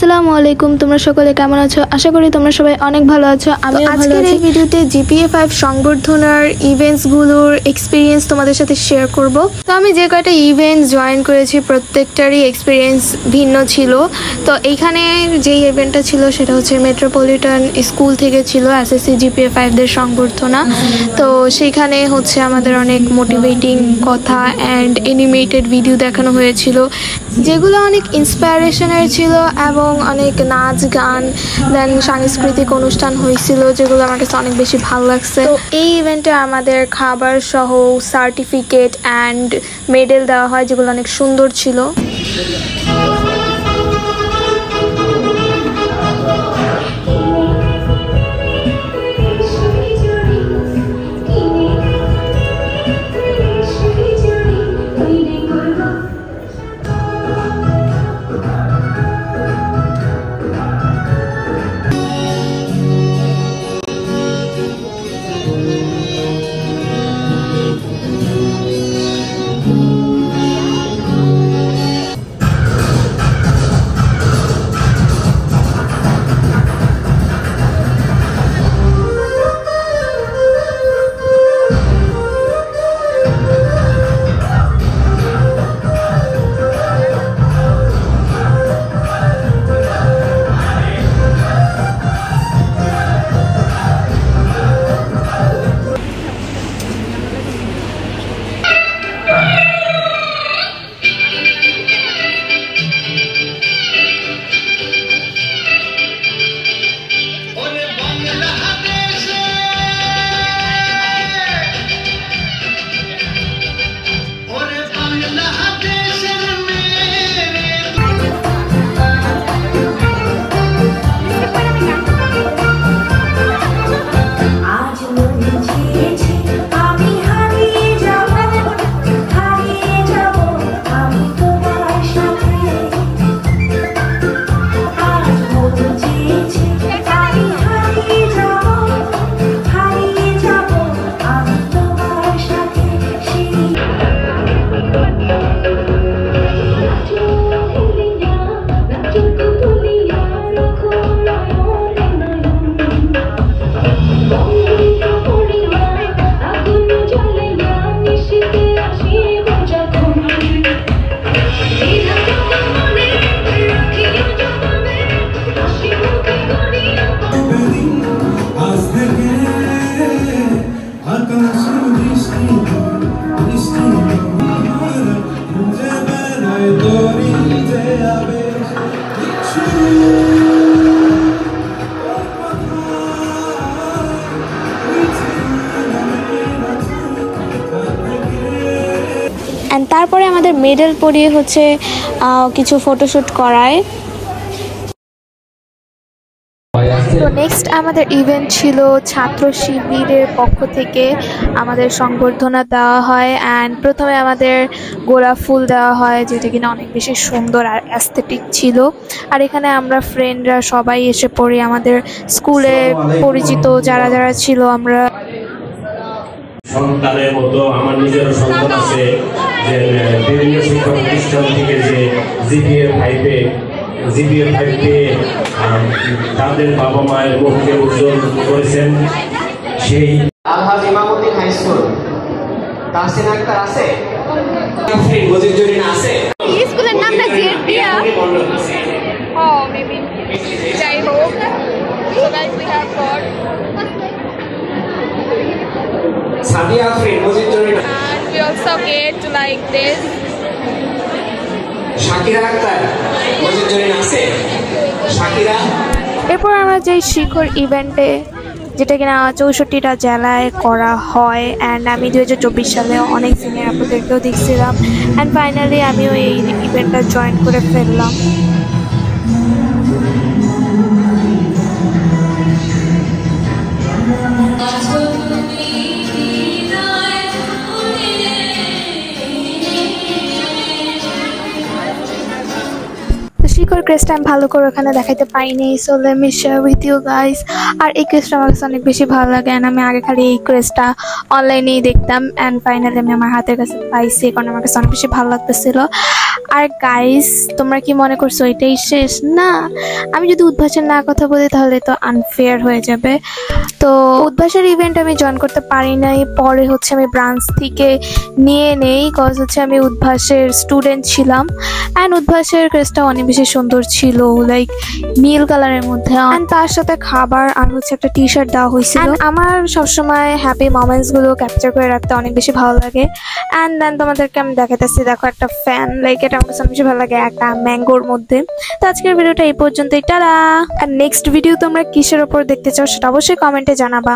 আসসালামু আলাইকুম, তোমরা সকলে কেমন আছো? আশা করি তোমরা সবাই অনেক ভালো আছো। আমিও ভালো আছি। এই ভিডিওতে GPA-5 সংবর্ধনার ইভেন্টসগুলোর এক্সপিরিয়েন্স তোমাদের সাথে শেয়ার করব। তো আমি যে কয়টা ইভেন্ট জয়েন করেছি প্রত্যেকটারই এক্সপিরিয়েন্স ভিন্ন ছিল। তো এইখানে যেই ইভেন্টটা ছিল সেটা হচ্ছে মেট্রোপলিটন স্কুল থেকে ছিল SSC GPA-5দের সংবর্ধনা। তো সেইখানে হচ্ছে আমাদের অনেক মোটিভেটিং কথা অ্যান্ড অ্যানিমেটেড ভিডিও দেখানো হয়েছিল, যেগুলো অনেক ইন্সপায়ারেশনের ছিল এবং অনেক নাচ গান দেন সাংস্কৃতিক অনুষ্ঠান হয়েছিল, যেগুলো আমার কাছে অনেক বেশি ভালো লাগছে। তো এই ইভেন্টে আমাদের খাবার সহ সার্টিফিকেট অ্যান্ড মেডেল দেওয়া হয়, যেগুলো অনেক সুন্দর ছিল। অ্যান্ড তারপরে আমাদের মেডেল পরিয়ে হচ্ছে কিছু ফটোশ্যুট করায়। তো নেক্সট আমাদের ইভেন্ট ছিল ছাত্র শিবিরের পক্ষ থেকে আমাদের সংবর্ধনা দেওয়া হয়। অ্যান্ড প্রথমে আমাদের গোলাপ ফুল দেওয়া হয়, যেটা কিনা অনেক বেশি সুন্দর আর অ্যাস্থেটিক ছিল। আর এখানে আমরা ফ্রেন্ডরা সবাই এসে পড়ি, আমাদের স্কুলে পরিচিত যারা যারা ছিল। আমরা সন্তানের মতো আমার নিজেরও সন্তান আছে, যে বিভিন্ন শিক্ষা প্রতিষ্ঠান থেকে যে GPA-5 তাদের বাবা মায়ের মুখকে উজ্জ্বল করেছেন। সেই আলহাজ ইমামউদ্দিন হাই স্কুল তাহসিন আক্তার আছে, মজিদুরিন আছে। এই স্কুলের নামটা জেপিয়া। Oh, maybe. যাই হোক, so guys we have got Sadia Afrin, মজিদুরিন, and we also get to like this Shakira Akter, মজিদুরিন আছে শাকিরা। এরপর আমরা যে শিখর ইভেন্টে, যেটা কিনা 64টা জেলায় করা হয়। অ্যান্ড আমি 2024 সালে অনেক সিনিয়র আপুদেরকেও দেখছিলাম। অ্যান্ড ফাইনালি আমিও এই ইভেন্টটা জয়েন করে ফেললাম। শিখর ক্রেস্টটা আমি ভালো করে ওখানে দেখাইতে পাইনি, so let me share with you guys. আর এই ক্রেস্টটা আমার কাছে অনেক বেশি ভালো লাগে, অ্যান্ড আমি আগে খালি এই ক্রেস্টটা অনলাইনেই দেখতাম, অ্যান্ড ফাইনালি আমি আমার হাতের কাছে পাইছি, কারণ আমার কাছে অনেক বেশি ভালো লাগতেছিল। আর গাইস, তোমরা কি মনে করছো এটাই শেষ? না, আমি যদি উদ্ভাসের না কথা বলি তাহলে তো আনফেয়ার হয়ে যাবে। তো উদ্ভাসের ইভেন্ট আমি জয়েন করতে পারি নাই, পরে হচ্ছে আমি ব্রাঞ্চ থেকে নিয়ে নেই, কজ হচ্ছে আমি উদ্ভাসের স্টুডেন্ট ছিলাম। অ্যান্ড উদ্ভাসের ক্রেসটা অনেক বেশি সুন্দর ছিল, লাইক নীল কালারের মধ্যে, অ্যান্ড তার সাথে খাবার আর হচ্ছে একটা টি শার্ট দেওয়া হয়েছিল। আমার সবসময় হ্যাপি মোমেন্টসগুলো ক্যাপচার করে রাখতে অনেক বেশি ভালো লাগে। অ্যান্ড দেন তোমাদেরকে আমি দেখাতেছি, দেখো একটা ফ্যান, লাইক এটা আমার কাছে অনেক বেশি ভালো লাগে একটা ম্যাঙ্গোর মধ্যে। তো আজকের ভিডিওটা এই পর্যন্তই, টাটা। আর নেক্সট ভিডিও তোমরা কিসের ওপর দেখতে চাও সেটা অবশ্যই কমেন্টে জানাবা।